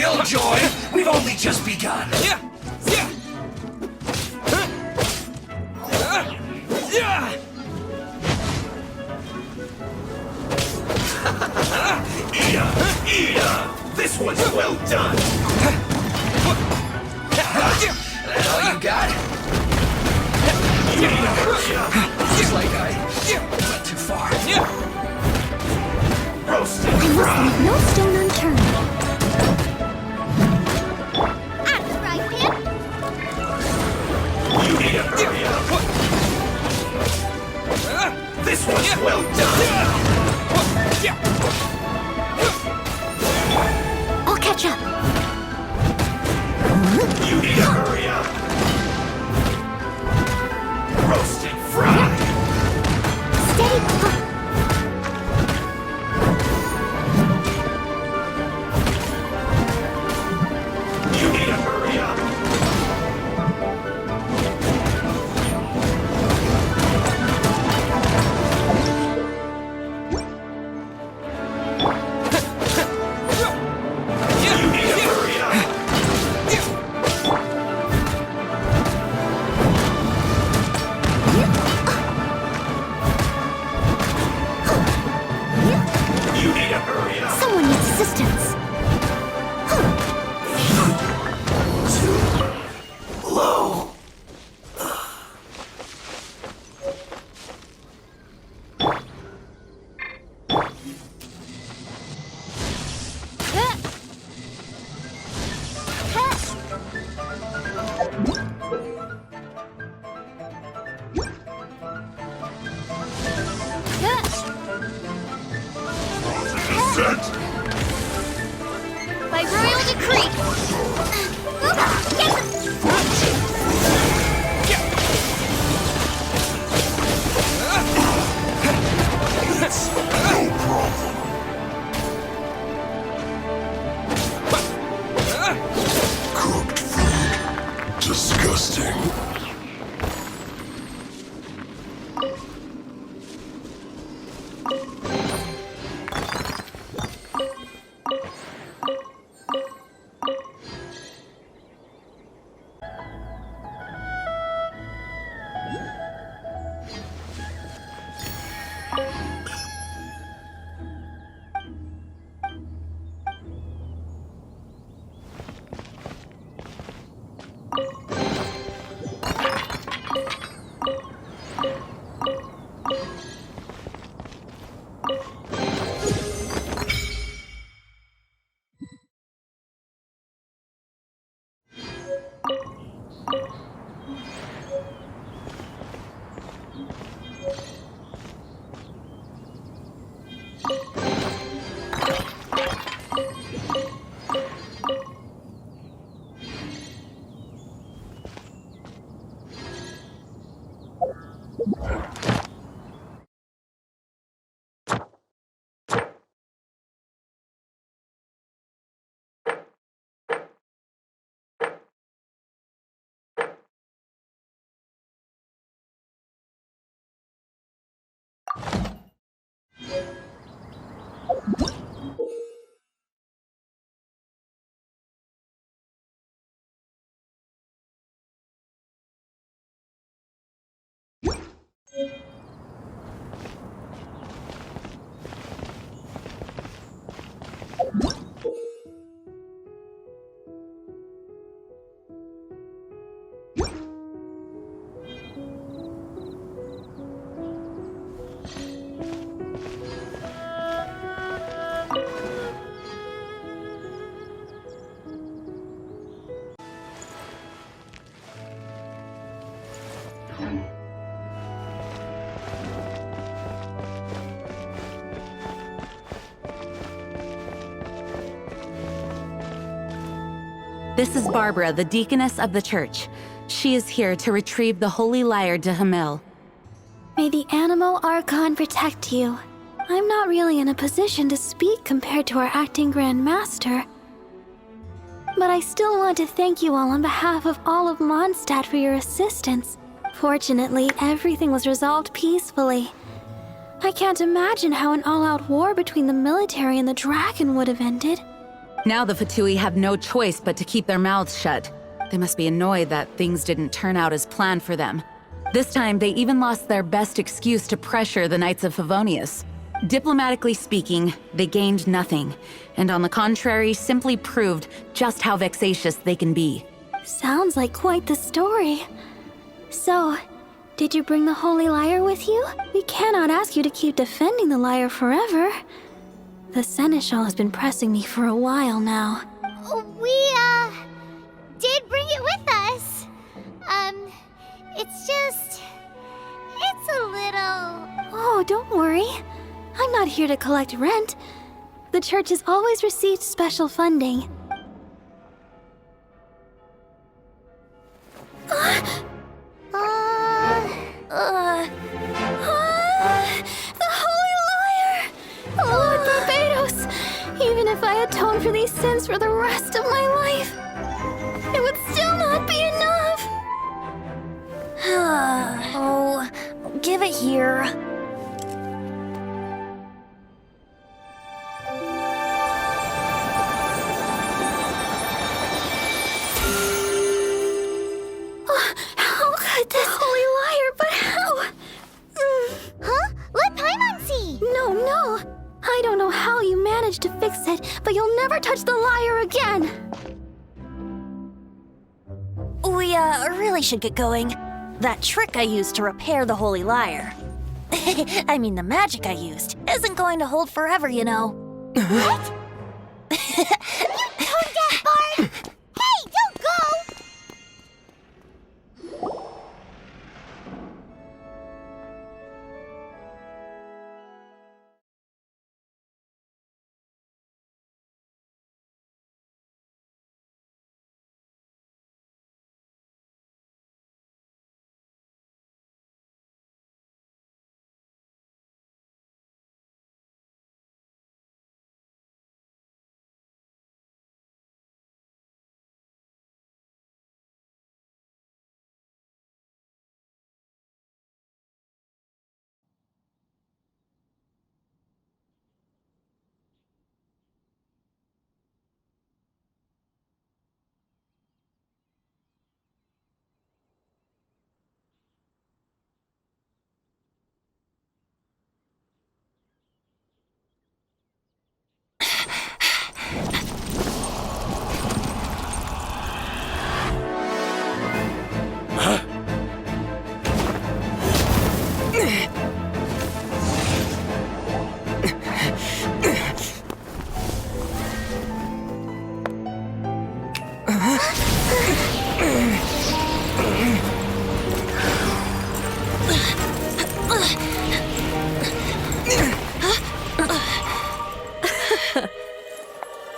killjoy! We've only just begun! Ida! This one's well done! That all you got? Looks like I went too far. Roasted I must fried! leave no stone unturned. You need to hurry up! This one's well done! I'll catch up. You need to hurry up! Roasted fried! Steady. You need to hurry up! You need to hurry up! You need to hurry up! Someone needs assistance. Too low. Set. By royal decree. It's no problem. Cooked food. Disgusting. This is Barbara, the deaconess of the church. She is here to retrieve the holy lyre de Hamil. May the Animal Archon protect you. I'm not really in a position to speak compared to our acting Grand Master. But I still want to thank you all on behalf of all of Mondstadt for your assistance. Fortunately, everything was resolved peacefully. I can't imagine how an all-out war between the military and the dragon would have ended. Now the Fatui have no choice but to keep their mouths shut. They must be annoyed that things didn't turn out as planned for them. This time, they even lost their best excuse to pressure the Knights of Favonius. Diplomatically speaking, they gained nothing, and on the contrary, simply proved just how vexatious they can be. Sounds like quite the story. So, did you bring the Holy Lyre with you? We cannot ask you to keep defending the lyre forever. The Seneschal has been pressing me for a while now. We, did bring it with us. It's a little... Oh, don't worry. I'm not here to collect rent. The church has always received special funding. The Holy Lyre! Lord Barbados! Even if I atone for these sins for the rest of my life, it would still not be enough! Oh, give it here. How could this Holy Lyre, but how? Huh? Let Paimon see! No. I don't know how you managed to fix it, but you'll never touch the lyre again! We, really should get going. That trick I used to repair the Holy Lyre. I mean, the magic I used isn't going to hold forever, you know. What? You tone deaf, Bard! Hey, don't go!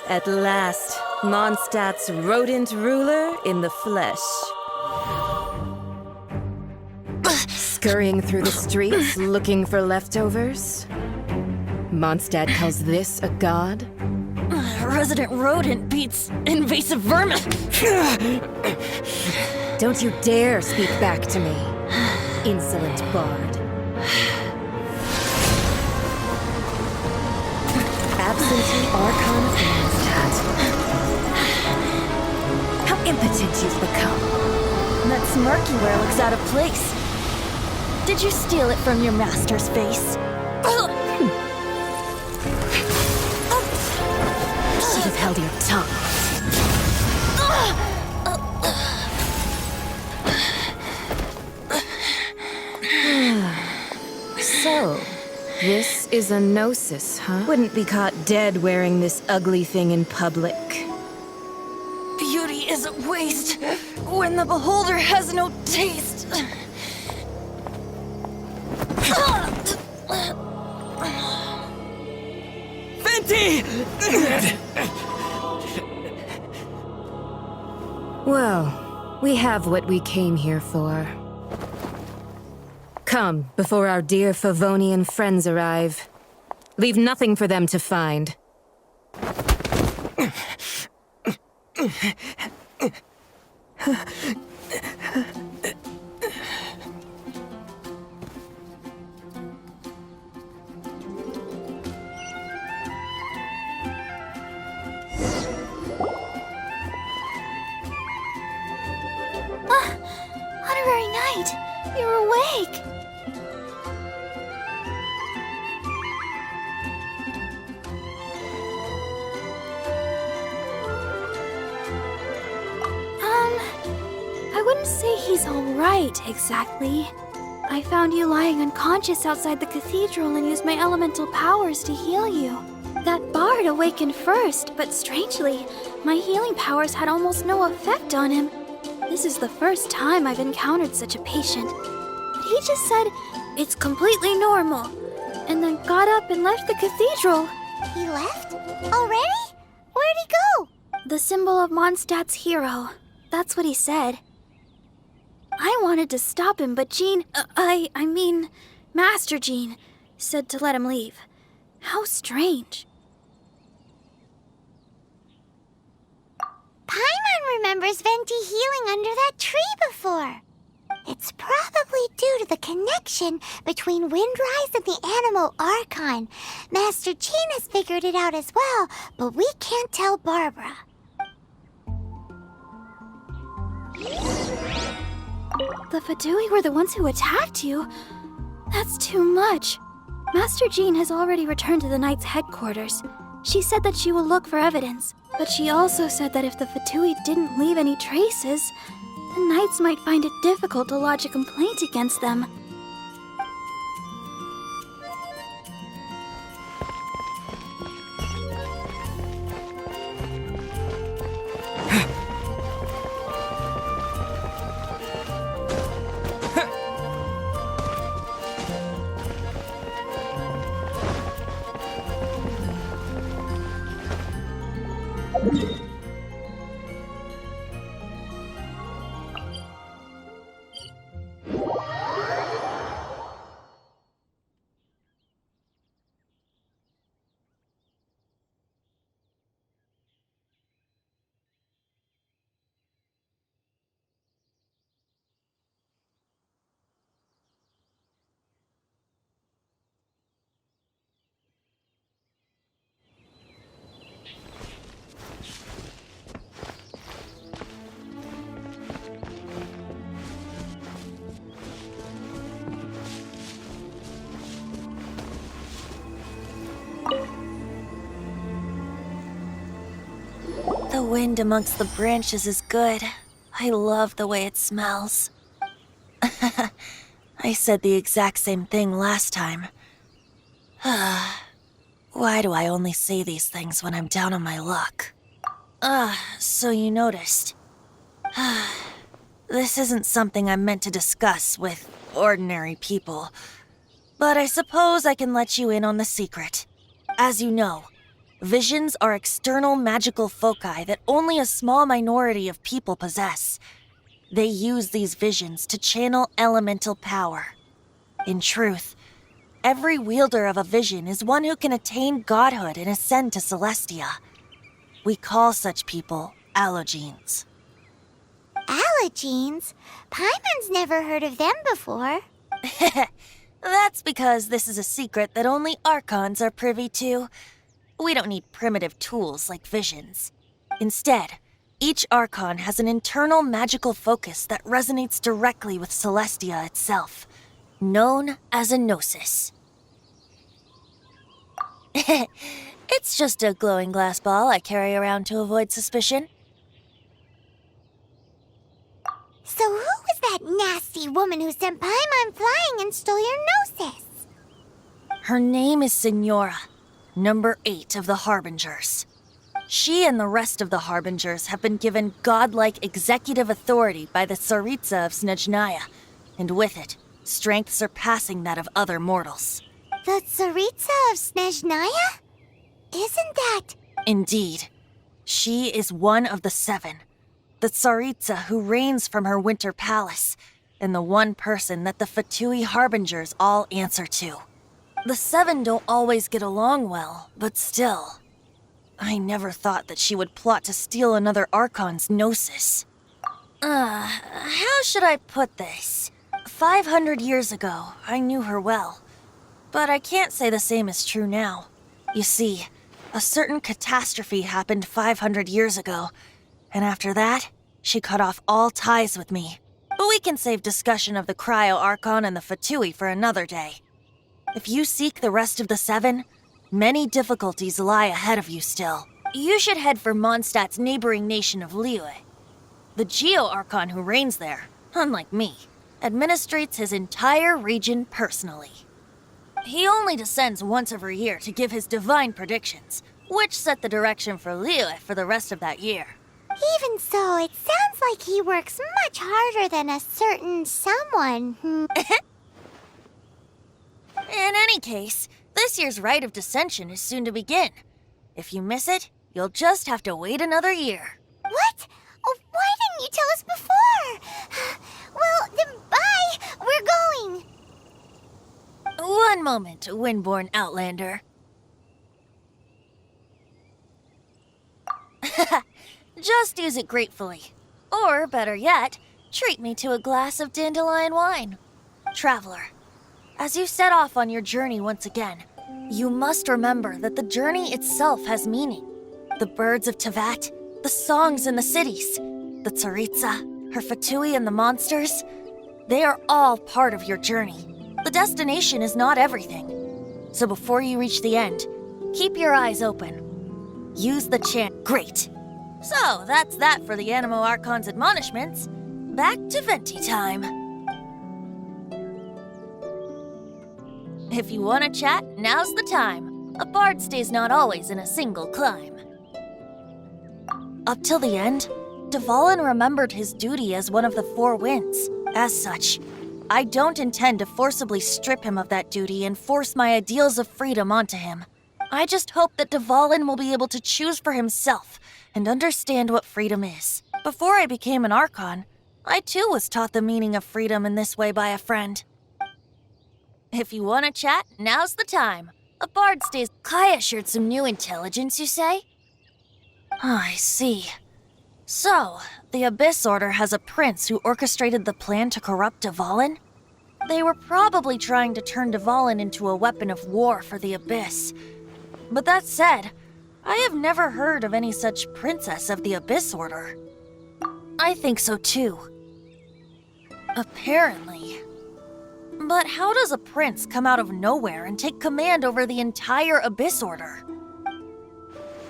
At last, Mondstadt's rodent ruler in the flesh. Scurrying through the streets looking for leftovers? Mondstadt calls this a god? Resident rodent beats invasive vermin. Don't you dare speak back to me, insolent bard. Absentee Archon of Mondstadt. How impotent you've become. That smirky wear looks out of place. Did you steal it from your master's face? Should have held your tongue. So, this is a gnosis, huh? Wouldn't be caught dead wearing this ugly thing in public. Beauty is a waste when the beholder has no taste. Venti! Well, we have what we came here for. Come, before our dear Favonian friends arrive. Leave nothing for them to find. right! You're awake! I wouldn't say he's alright, exactly. I found you lying unconscious outside the cathedral and used my elemental powers to heal you. That bard awakened first, but strangely, my healing powers had almost no effect on him. This is the first time I've encountered such a patient. But he just said, it's completely normal, and then got up and left the cathedral. He left? Already? Where'd he go? The symbol of Mondstadt's hero. That's what he said. I wanted to stop him, but Jean, I mean, Master Jean, said to let him leave. How strange. Paimon remembers Venti healing under that tree before. It's probably due to the connection between Windrise and the Animal Archon. Master Jean has figured it out as well, but we can't tell Barbara. The Fatui were the ones who attacked you? That's too much. Master Jean has already returned to the Knight's headquarters. She said that she will look for evidence, but she also said that if the Fatui didn't leave any traces, the Knights might find it difficult to lodge a complaint against them. The wind amongst the branches is good. I love the way it smells. I said the exact same thing last time. Why do I only say these things when I'm down on my luck? So you noticed. This isn't something I'm meant to discuss with ordinary people, but I suppose I can let you in on the secret. As you know, visions are external magical foci that only a small minority of people possess. They use these visions to channel elemental power. In truth, every wielder of a vision is one who can attain godhood and ascend to Celestia. We call such people allogenes. Allogenes? Paimon's never heard of them before. That's because this is a secret that only Archons are privy to. We don't need primitive tools like visions. Instead, each Archon has an internal magical focus that resonates directly with Celestia itself, known as a gnosis. It's just a glowing glass ball I carry around to avoid suspicion. So who was that nasty woman who sent Paimon flying and stole your gnosis? Her name is Signora, number 8 of the Harbingers. She and the rest of the Harbingers have been given godlike executive authority by the Tsaritsa of Snezhnaya, and with it, strength surpassing that of other mortals. The Tsaritsa of Snezhnaya? Isn't that... Indeed. She is one of the 7, the Tsaritsa who reigns from her winter palace, and the one person that the Fatui Harbingers all answer to. The 7 don't always get along well, but still. I never thought that she would plot to steal another Archon's gnosis. How should I put this? 500 years ago, I knew her well. But I can't say the same is true now. You see, a certain catastrophe happened 500 years ago, and after that, she cut off all ties with me. But we can save discussion of the Cryo Archon and the Fatui for another day. If you seek the rest of the seven, many difficulties lie ahead of you still. You should head for Mondstadt's neighboring nation of Liyue. The Geo Archon who reigns there, unlike me, administrates his entire region personally. He only descends once every year to give his divine predictions, which set the direction for Liyue for the rest of that year. Even so, it sounds like he works much harder than a certain someone. In any case, this year's Rite of Descension is soon to begin. If you miss it, you'll just have to wait another year. What? Oh, why didn't you tell us before? Well, then bye! We're going! One moment, Windborn Outlander. Just use it gratefully. Or, better yet, treat me to a glass of dandelion wine. Traveler, as you set off on your journey once again, you must remember that the journey itself has meaning. The birds of Tevat, the songs in the cities, the Tsaritsa, her Fatui and the monsters, they are all part of your journey. The destination is not everything. So before you reach the end, keep your eyes open. Use the chant. Great. So that's that for the Animo Archon's admonishments. Back to Venti time. If you want to chat, now's the time. A bard stays not always in a single climb. Up till the end, Dvalin remembered his duty as one of the Four Winds. As such, I don't intend to forcibly strip him of that duty and force my ideals of freedom onto him. I just hope that Dvalin will be able to choose for himself and understand what freedom is. Before I became an Archon, I too was taught the meaning of freedom in this way by a friend. If you want to chat, now's the time. A bard stays. Kaya shared some new intelligence, you say? I see. So, the Abyss Order has a prince who orchestrated the plan to corrupt Dvalin? They were probably trying to turn Dvalin into a weapon of war for the Abyss. But that said, I have never heard of any such princess of the Abyss Order. I think so too. Apparently. But how does a prince come out of nowhere and take command over the entire Abyss Order?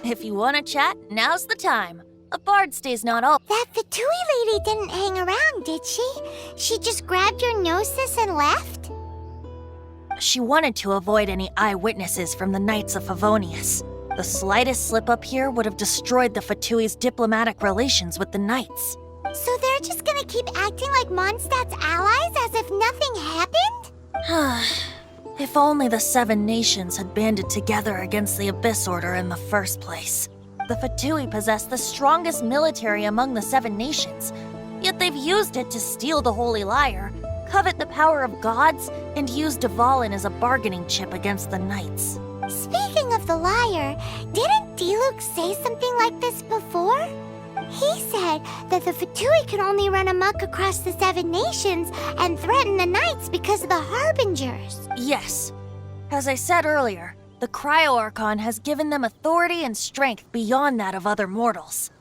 If you want to chat, now's the time. A bard stays not all. That Fatui lady didn't hang around, did she? She just grabbed your gnosis and left? She wanted to avoid any eyewitnesses from the Knights of Favonius. The slightest slip-up here would have destroyed the Fatui's diplomatic relations with the Knights. So they're just gonna keep acting like Mondstadt's allies as if nothing happened? If only the Seven Nations had banded together against the Abyss Order in the first place. The Fatui possess the strongest military among the Seven Nations, yet they've used it to steal the Holy Lyre, covet the power of gods, and use Dvalin as a bargaining chip against the Knights. Speaking of the lyre, didn't Diluc say something like this before? He said that the Fatui could only run amok across the Seven Nations and threaten the Knights because of the Harbingers. Yes. As I said earlier, the Cryo Archon has given them authority and strength beyond that of other mortals.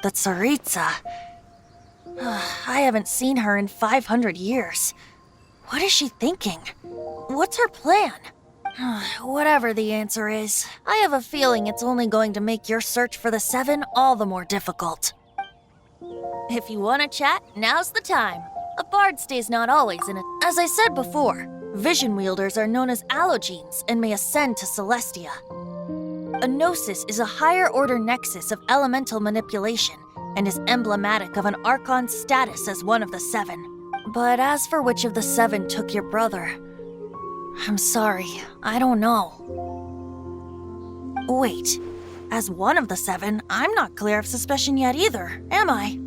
The Tsaritsa. I haven't seen her in 500 years. What is she thinking? What's her plan? Whatever the answer is, I have a feeling it's only going to make your search for the Seven all the more difficult. If you want to chat, now's the time. A bard stays not always in it. As I said before, vision wielders are known as allogenes and may ascend to Celestia. A gnosis is a higher order nexus of elemental manipulation and is emblematic of an Archon's status as one of the Seven. But as for which of the Seven took your brother, I'm sorry, I don't know. Wait, as one of the Seven, I'm not clear of suspicion yet either, am I?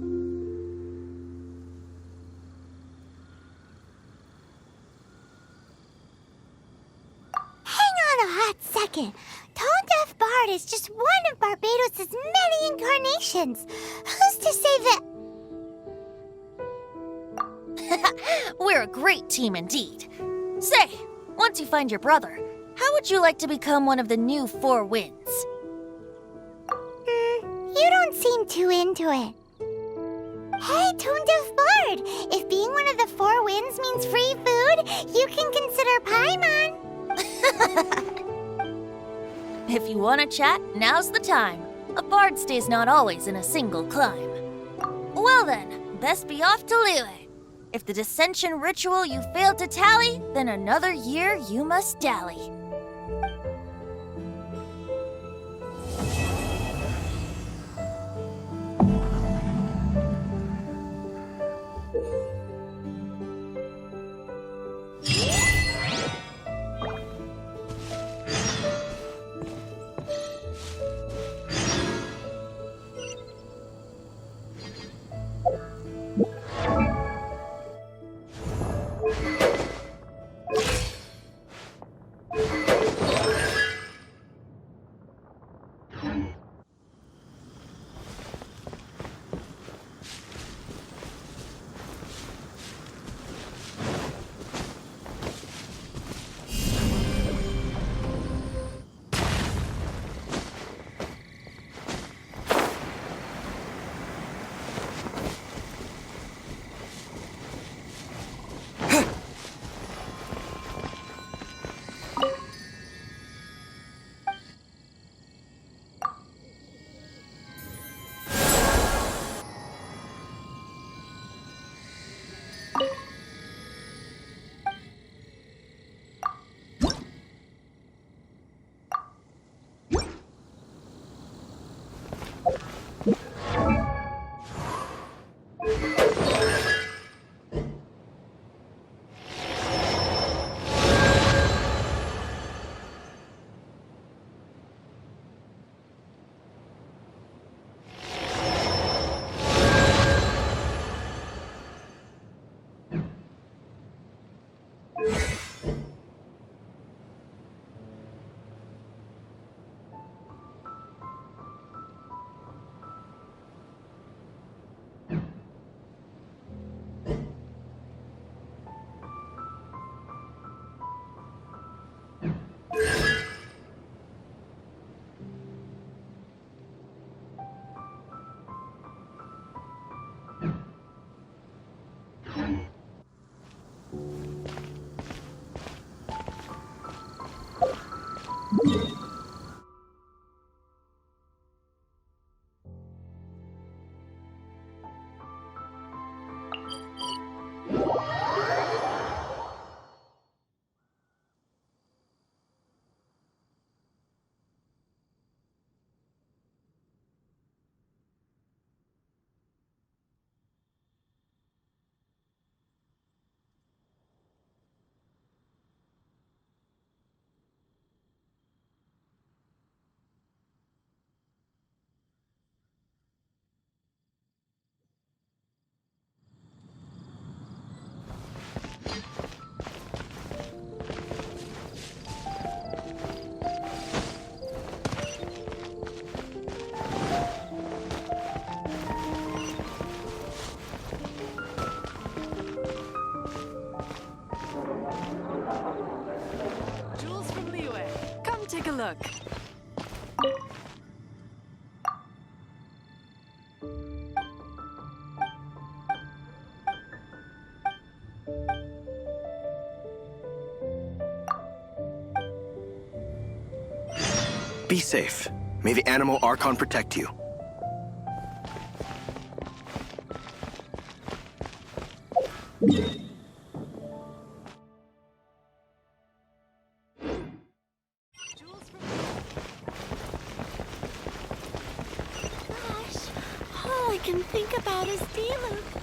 Hang on a hot second. Tone Deaf Bard is just one of Barbados' many incarnations. Who's to say that... We're a great team indeed. Say, once you find your brother, how would you like to become one of the new Four Winds? You don't seem too into it. Hey, Toonduff Bard! If being one of the four winds means free food, you can consider Paimon. If you want to chat, now's the time. A bard stays not always in a single climb. Well then, best be off to Liyue. If the dissension ritual you failed to tally, then another year you must dally. look. Be safe. May the Animal Archon protect you. Gosh, all I can think about is Diluc.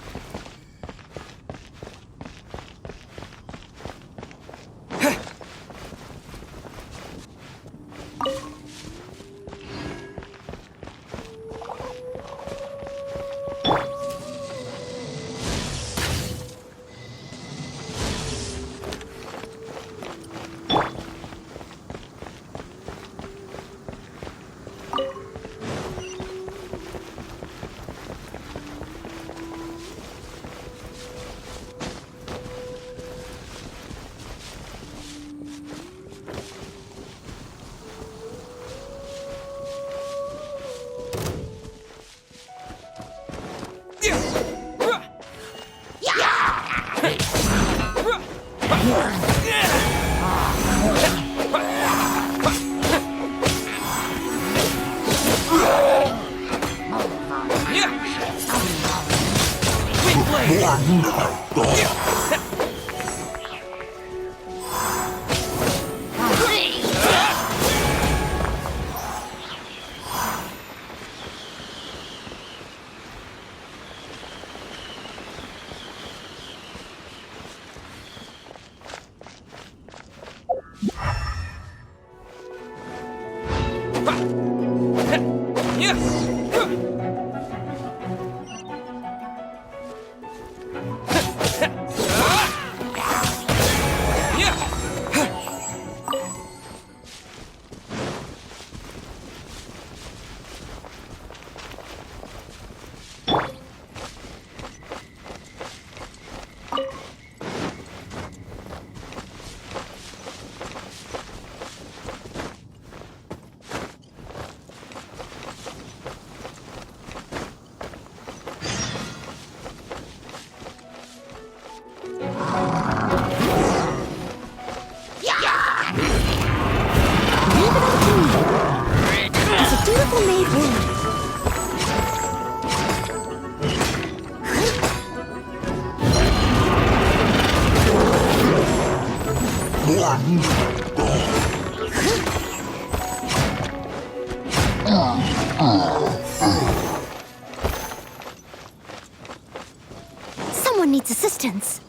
Someone needs assistance.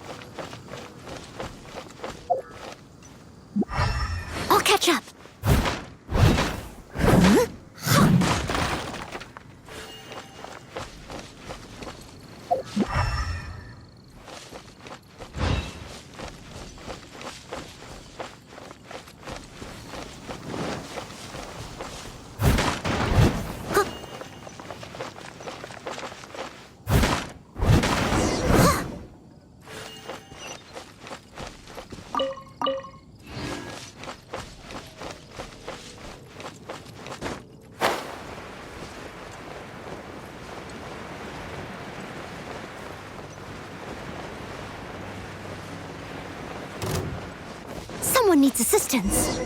I'll catch up. Someone needs assistance.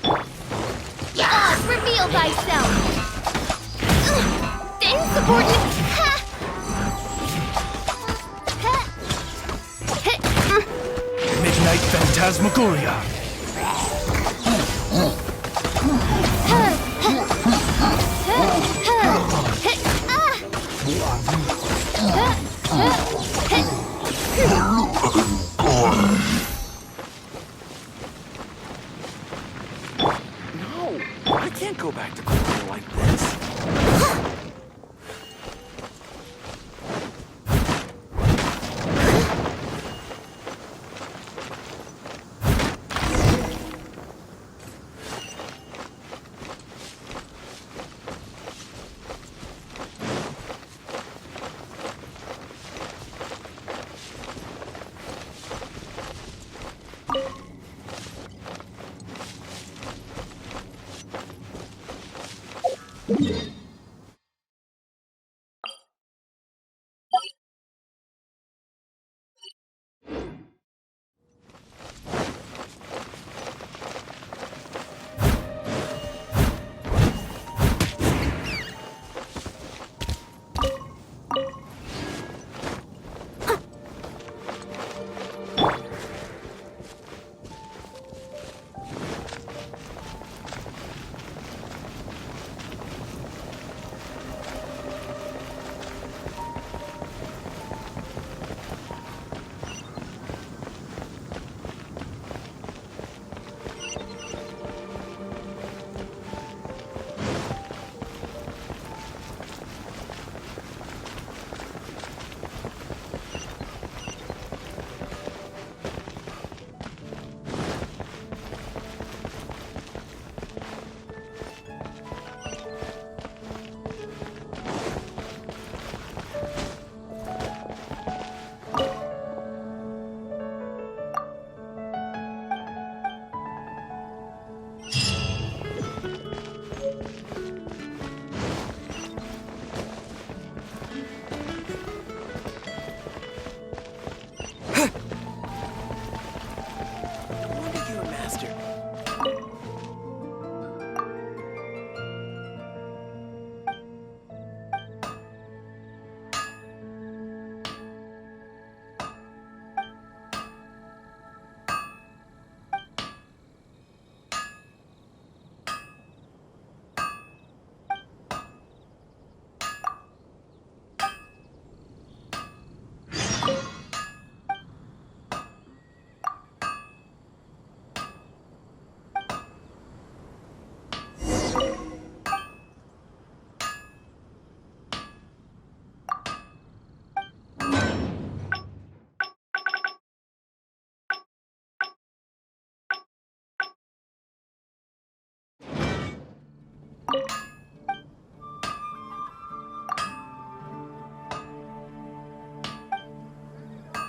Oz, reveal thyself! Insubordinate! Midnight Phantasmagoria. No, I can't go back to Korea like this.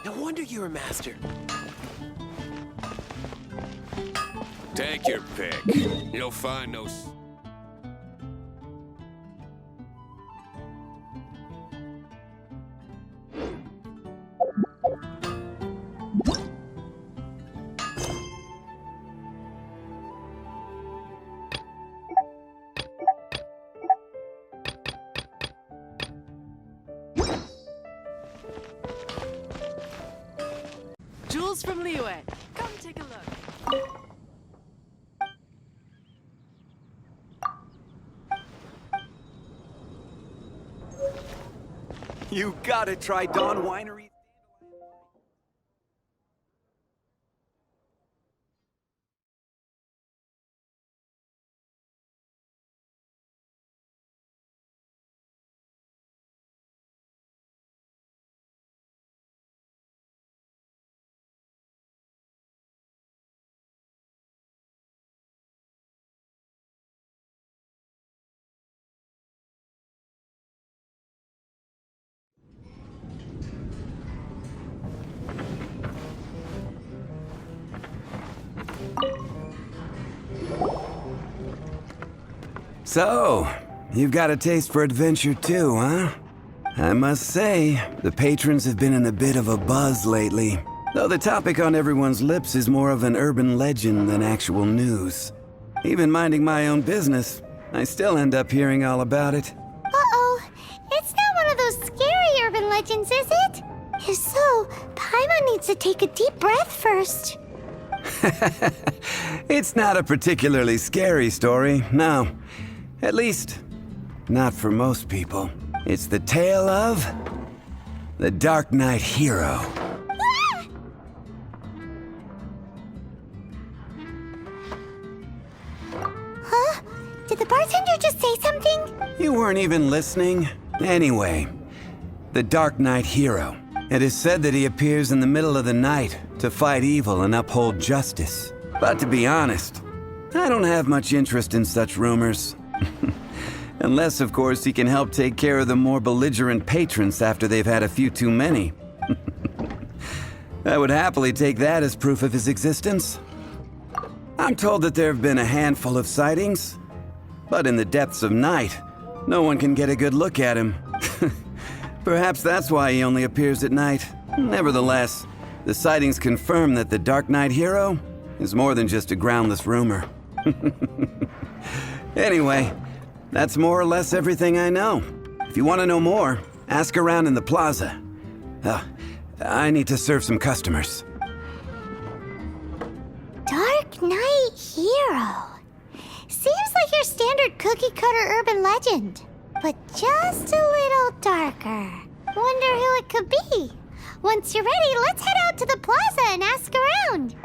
No wonder you're a master. Take your pick. You'll find no... Jules from Liyue. Come take a look. You gotta try Dawn Winery. So, you've got a taste for adventure too, huh? I must say, the patrons have been in a bit of a buzz lately. Though the topic on everyone's lips is more of an urban legend than actual news. Even minding my own business, I still end up hearing all about it. Uh-oh. It's not one of those scary urban legends, is it? If so, Paimon needs to take a deep breath first. It's not a particularly scary story, no. At least, not for most people. It's the tale of... the Dark Knight Hero. Huh? Did the bartender just say something? You weren't even listening? Anyway, the Dark Knight Hero. It is said that he appears in the middle of the night to fight evil and uphold justice. But to be honest, I don't have much interest in such rumors. Unless, of course, he can help take care of the more belligerent patrons after they've had a few too many. I would happily take that as proof of his existence. I'm told that there have been a handful of sightings, but in the depths of night, no one can get a good look at him. Perhaps that's why he only appears at night. Nevertheless, the sightings confirm that the Dark Knight Hero is more than just a groundless rumor. Anyway, that's more or less everything I know. If you want to know more, ask around in the plaza. I need to serve some customers. Dark Knight Hero. Seems like your standard cookie-cutter urban legend, but just a little darker. Wonder who it could be. Once you're ready, let's head out to the plaza and ask around.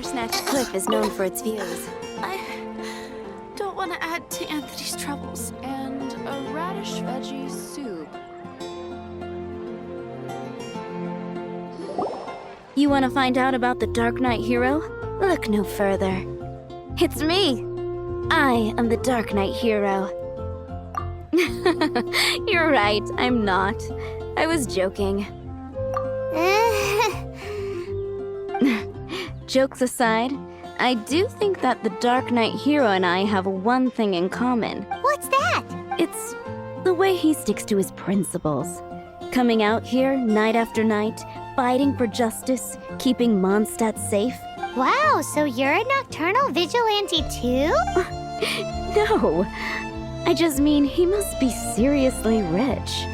Snatch Cliff is known for its views. I don't want to add to Anthony's troubles. And a radish veggie soup. You want to find out about the Dark Knight Hero? Look no further. It's me. I am the Dark Knight hero. You're right, I'm not. I was joking. Jokes aside, I do think that the Dark Knight hero and I have one thing in common. What's that? It's the way he sticks to his principles. Coming out here night after night, fighting for justice, keeping Mondstadt safe. Wow, so you're a nocturnal vigilante too? No, I just mean he must be seriously rich.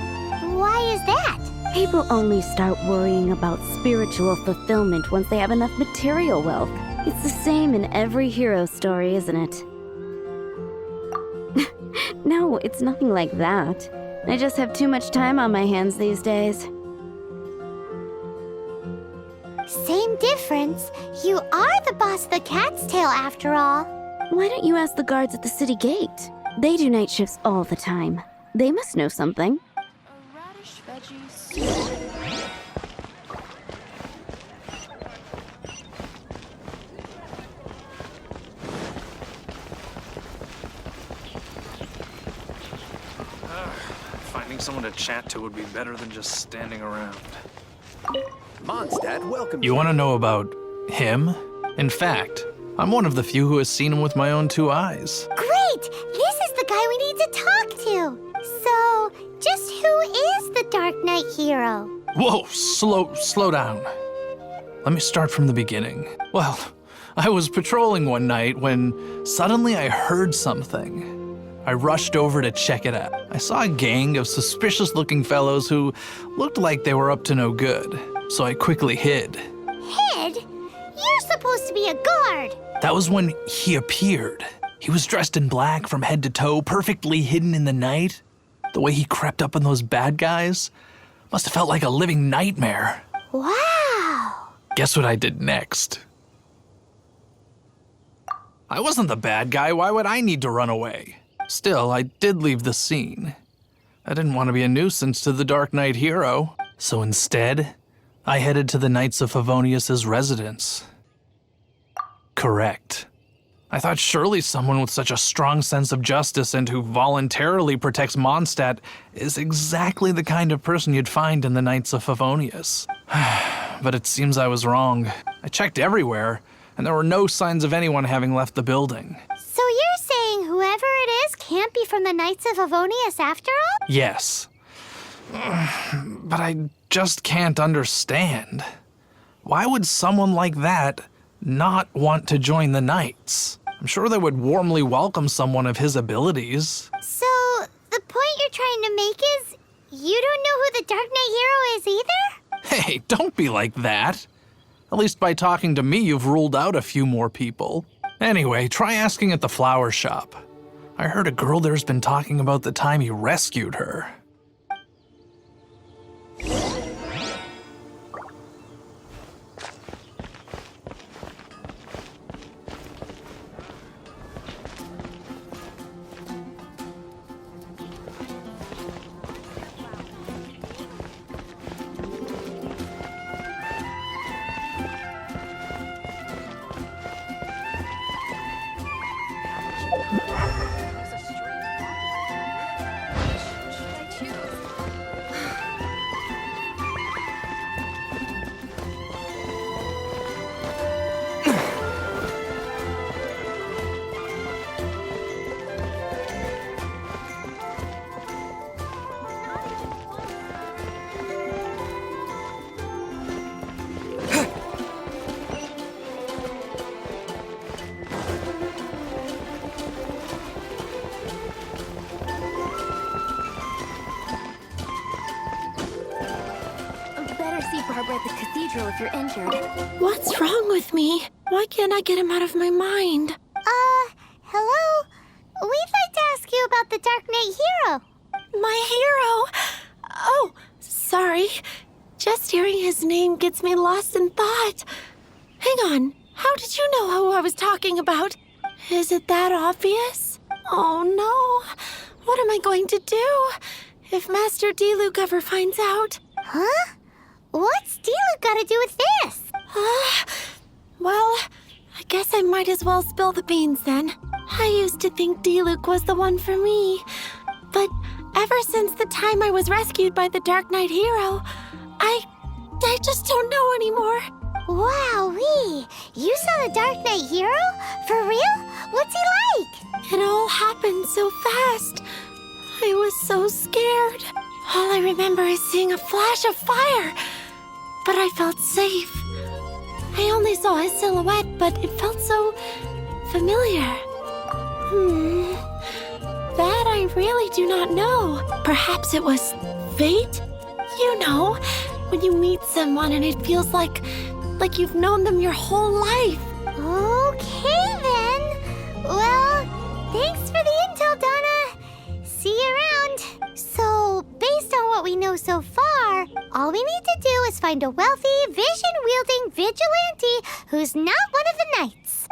Why is that? People only start worrying about spiritual fulfillment once they have enough material wealth. It's the same in every hero story, isn't it? No, it's nothing like that. I just have too much time on my hands these days. Same difference. You are the boss of the Cat's Tail after all. Why don't you ask the guards at the city gate? They do night shifts all the time. They must know something. A radish veggie stew. Finding someone to chat to would be better than just standing around. Mondstadt, welcome. You want to know about him? In fact, I'm one of the few who has seen him with my own 2 eyes. Great! This is the guy we need to talk to. So, just who is the Dark Knight hero? Whoa, slow down. Let me start from the beginning. Well, I was patrolling one night when suddenly I heard something. I rushed over to check it out. I saw a gang of suspicious-looking fellows who looked like they were up to no good, so I quickly hid. Hid? You're supposed to be a guard. That was when he appeared. He was dressed in black from head to toe, perfectly hidden in the night. The way he crept up on those bad guys must have felt like a living nightmare. Wow. Guess what I did next? I wasn't the bad guy. Why would I need to run away? Still, I did leave the scene. I didn't want to be a nuisance to the Dark Knight hero, so instead, I headed to the Knights of Favonius' residence. Correct. I thought surely someone with such a strong sense of justice and who voluntarily protects Mondstadt is exactly the kind of person you'd find in the Knights of Favonius. But it seems I was wrong. I checked everywhere, and there were no signs of anyone having left the building. So you're saying whoever it is can't be from the Knights of Favonius after all? Yes. But I just can't understand. Why would someone like that not want to join the Knights? I'm sure they would warmly welcome someone of his abilities. So, the point you're trying to make is you don't know who the Dark Knight hero is either? Hey, don't be like that. At least by talking to me, you've ruled out a few more people. Anyway, try asking at the flower shop. I heard a girl there's been talking about the time he rescued her. Barbara at the cathedral if you're injured. What's wrong with me? Why can't I get him out of my mind? Hello? We'd like to ask you about the Dark Knight hero. My hero? Oh, sorry. Just hearing his name gets me lost in thought. Hang on. How did you know who I was talking about? Is it that obvious? Oh no. What am I going to do if Master Diluc ever finds out? Huh? What's Diluc got to do with this? Well, I guess I might as well spill the beans then. I used to think Diluc was the one for me. But ever since the time I was rescued by the Dark Knight hero, I just don't know anymore. Wowee! You saw the Dark Knight hero? For real? What's he like? It all happened so fast. I was so scared. All I remember is seeing a flash of fire. But I felt safe. I only saw his silhouette, but it felt so familiar. That I really do not know. Perhaps it was fate? You know, when you meet someone and it feels like you've known them your whole life. Okay then. Well, thanks for the intel, Donna. See you around. So, based on what we know so far, all we need to do is find a wealthy, vision-wielding vigilante who's not one of the knights.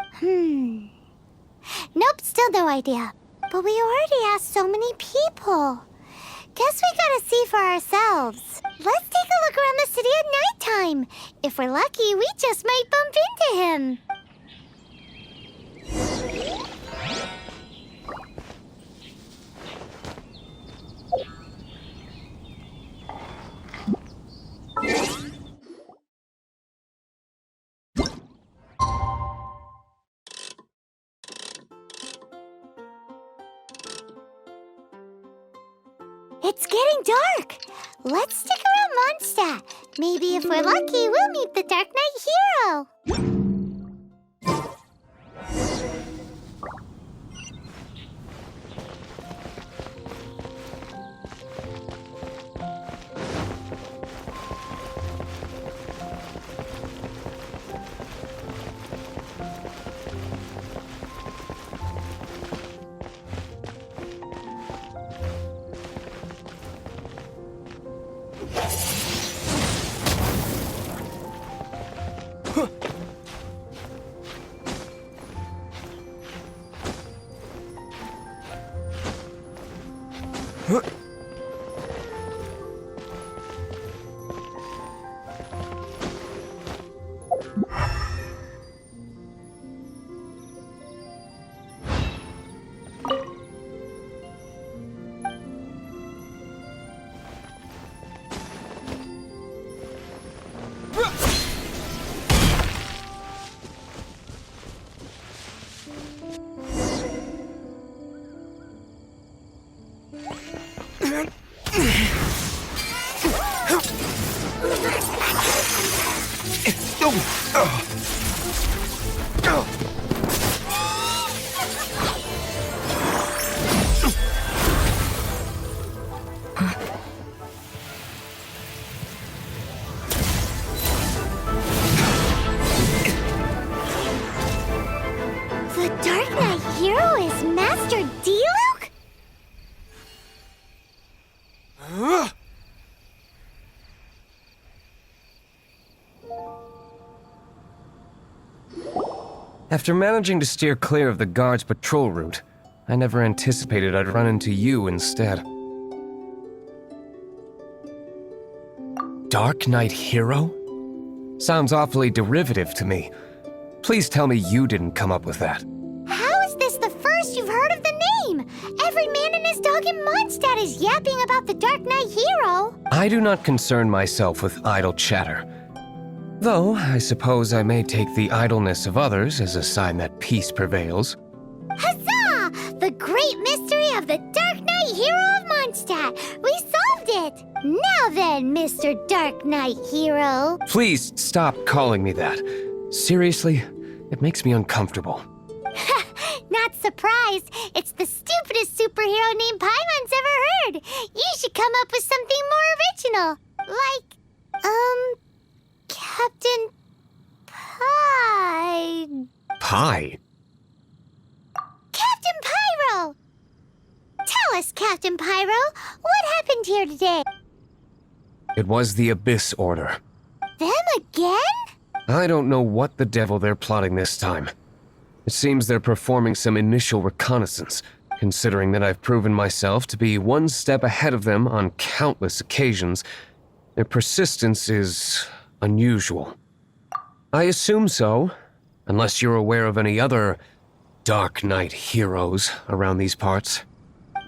Nope, still no idea. But we already asked so many people. Guess we gotta see for ourselves. Let's take a look around the city at nighttime. If we're lucky, we just might bump into him. It's getting dark. Let's stick around Mondstadt. Maybe if we're lucky, we'll meet the Dark Knight hero. The Dark Knight hero is Master Diluc? After managing to steer clear of the guard's patrol route, I never anticipated I'd run into you instead. Dark Knight hero? Sounds awfully derivative to me. Please tell me you didn't come up with that. How is this the first you've heard of the name? Every man and his dog in Mondstadt is yapping about the Dark Knight hero. I do not concern myself with idle chatter. Though, I suppose I may take the idleness of others as a sign that peace prevails. Huzzah! The great mystery of the Dark Knight hero of Mondstadt. We solved it! Now then, Mr. Dark Knight hero. Please stop calling me that. Seriously, it makes me uncomfortable. Not surprised. It's the stupidest superhero name Paimon's ever heard. You should come up with something more original. Like, Captain Pie. Pie? Captain Pyro! Tell us, Captain Pyro, what happened here today? It was the Abyss Order. Them again? I don't know what the devil they're plotting this time. It seems they're performing some initial reconnaissance, considering that I've proven myself to be one step ahead of them on countless occasions. Their persistence is unusual. I assume so, unless you're aware of any other Dark Knight heroes around these parts.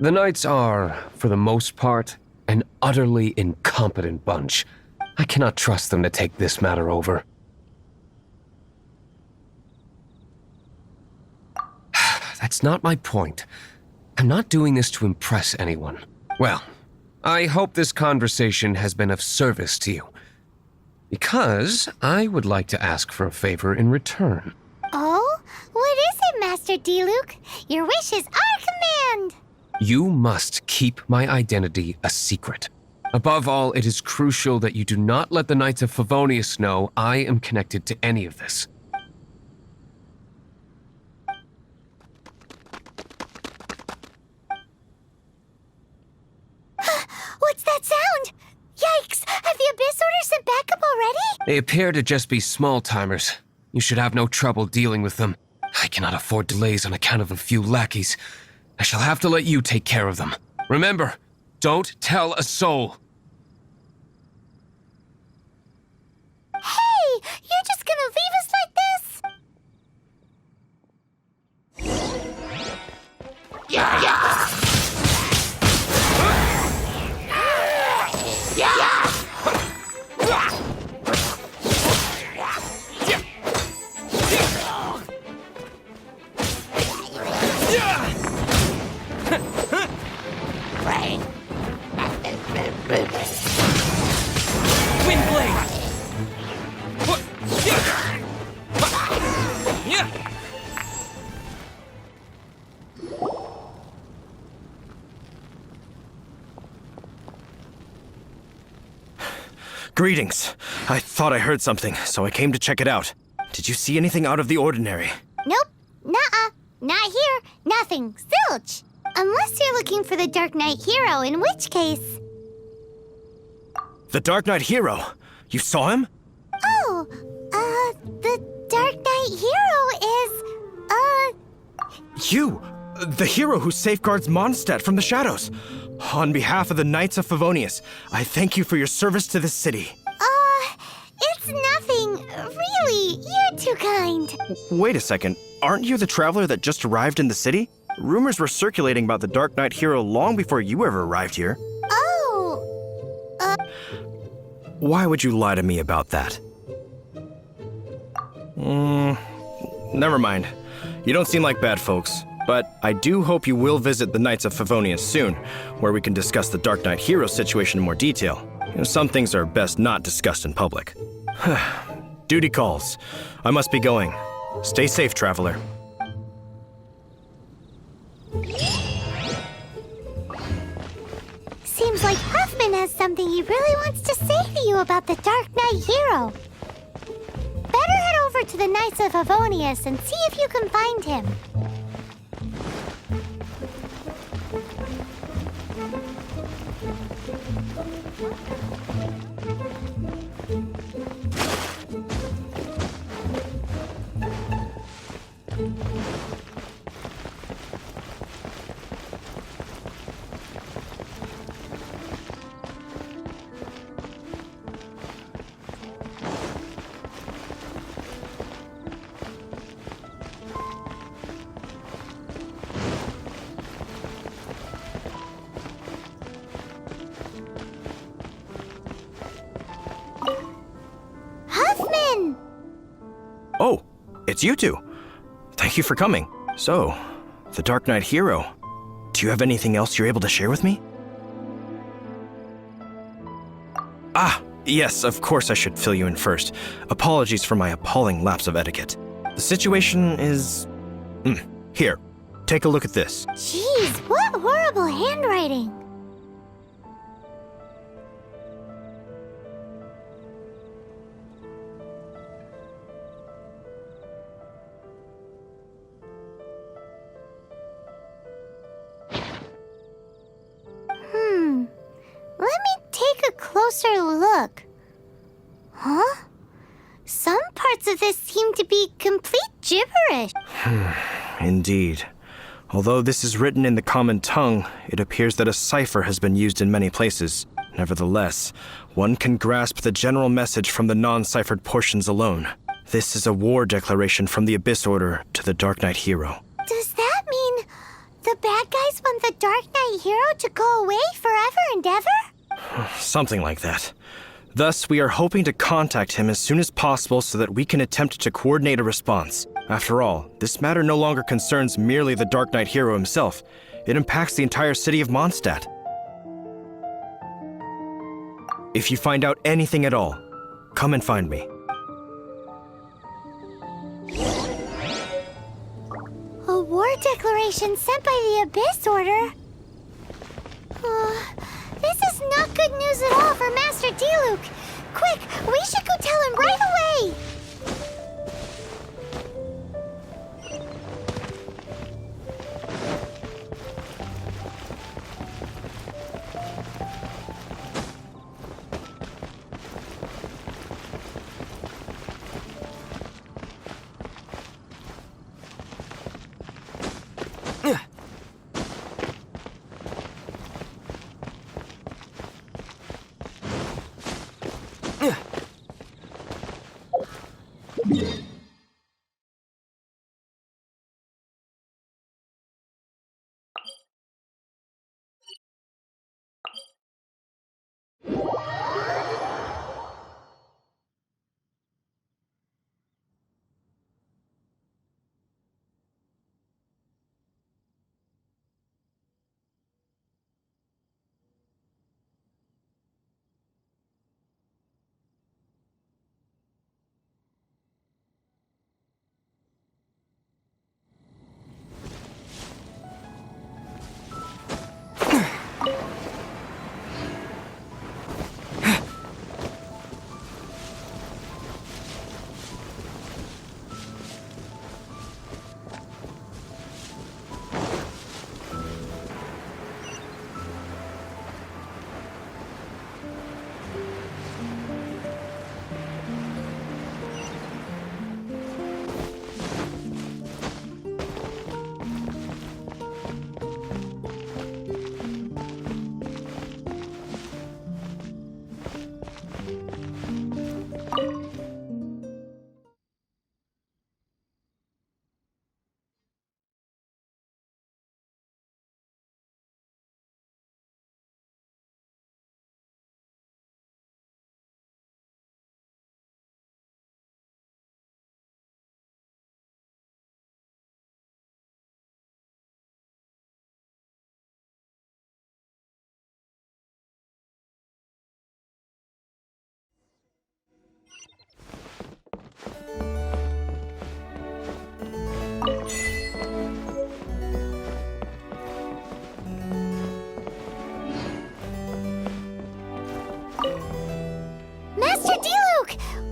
The Knights are, for the most part, an utterly incompetent bunch. I cannot trust them to take this matter over. That's not my point. I'm not doing this to impress anyone. Well, I hope this conversation has been of service to you. Because I would like to ask for a favor in return. Oh? What is it, Master D-Luke? Your wish is our command! You must keep my identity a secret. Above all, it is crucial that you do not let the Knights of Favonius know I am connected to any of this. What's that sound? Yikes! Have the Abyss Order sent backup already? They appear to just be small-timers. You should have no trouble dealing with them. I cannot afford delays on account of a few lackeys. I shall have to let you take care of them. Remember, don't tell a soul. Hey! You're just gonna leave us like this? Greetings. I thought I heard something, so I came to check it out. Did you see anything out of the ordinary? Nope. Nuh-uh. Not here. Nothing. Zilch. Unless you're looking for the Dark Knight hero, in which case... The Dark Knight hero? You saw him? Oh, the Dark Knight hero is, You! The hero who safeguards Mondstadt from the shadows. On behalf of the Knights of Favonius, I thank you for your service to this city. It's nothing. Really, you're too kind. Wait a second. Aren't you the traveler that just arrived in the city? Rumors were circulating about the Dark Knight hero long before you ever arrived here. Oh, Why would you lie to me about that? Never mind. You don't seem like bad folks. But I do hope you will visit the Knights of Favonius soon, where we can discuss the Dark Knight hero situation in more detail. Some things are best not discussed in public. Duty calls. I must be going. Stay safe, traveler. seems like Huffman has something he really wants to say to you about the Dark Knight hero. Better head over to the Knights of Favonius and see if you can find him. Huffman! Oh, it's you two. Thank you for coming. So, the Dark Knight hero. Do you have anything else you're able to share with me? Ah, yes, of course I should fill you in first. Apologies for my appalling lapse of etiquette. The situation is... Here, take a look at this. Jeez, what horrible handwriting. Let me take a closer look. Huh? Some parts of this seem to be complete gibberish. Indeed. Although this is written in the common tongue, it appears that a cipher has been used in many places. Nevertheless, one can grasp the general message from the non-ciphered portions alone. This is a war declaration from the Abyss Order to the Dark Knight Hero. Does that mean the bad guys want the Dark Knight Hero to go away forever and ever? Something like that. Thus, we are hoping to contact him as soon as possible so that we can attempt to coordinate a response. After all, this matter no longer concerns merely the Dark Knight Hero himself. It impacts the entire city of Mondstadt. If you find out anything at all, come and find me. A war declaration sent by the Abyss Order? This is not good news at all for Master Diluc. Quick, we should go tell him right away!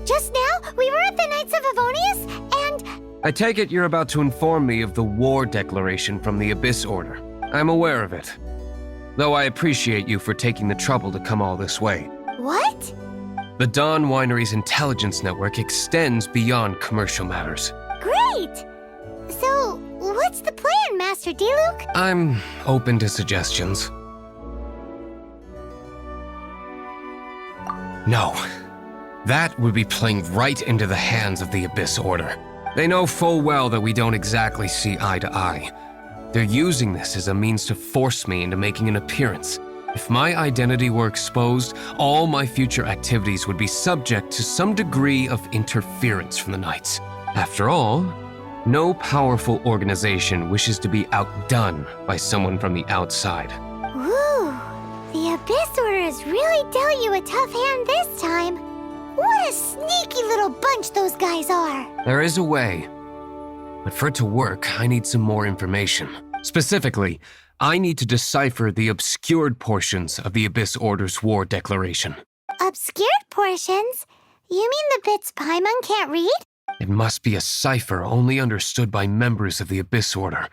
Just now, we were at the Knights of Avonius, and... I take it you're about to inform me of the war declaration from the Abyss Order. I'm aware of it. Though I appreciate you for taking the trouble to come all this way. What? The Dawn Winery's intelligence network extends beyond commercial matters. Great! So, what's the plan, Master Diluc? I'm open to suggestions. No. That would be playing right into the hands of the Abyss Order. They know full well that we don't exactly see eye to eye. They're using this as a means to force me into making an appearance. If my identity were exposed, all my future activities would be subject to some degree of interference from the Knights. After all, no powerful organization wishes to be outdone by someone from the outside. Ooh, the Abyss Order has really dealt you a tough hand this time. What a sneaky little bunch those guys are! There is a way. But for it to work, I need some more information. Specifically, I need to decipher the obscured portions of the Abyss Order's war declaration. Obscured portions? You mean the bits Paimon can't read? It must be a cipher only understood by members of the Abyss Order,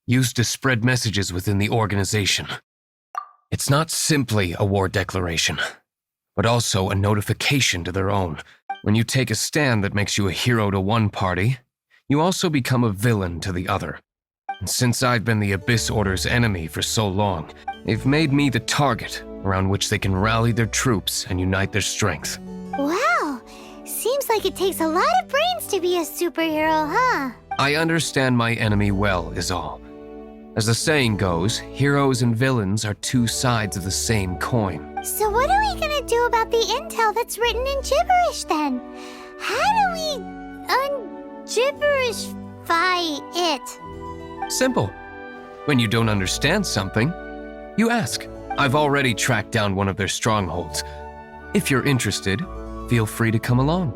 used to spread messages within the organization. It's not simply a war declaration, but also a notification to their own. When you take a stand that makes you a hero to one party, you also become a villain to the other. And since I've been the Abyss Order's enemy for so long, they've made me the target around which they can rally their troops and unite their strength. Wow, seems like like it takes a lot of brains to be a superhero, huh? I understand my enemy well, is all. As the saying goes, heroes and villains are two sides of the same coin. So what are we gonna do about the intel that's written in gibberish then? How do we un-gibberishify it? Simple. When you don't understand something, you ask. I've already tracked down one of their strongholds. If you're interested, feel free to come along.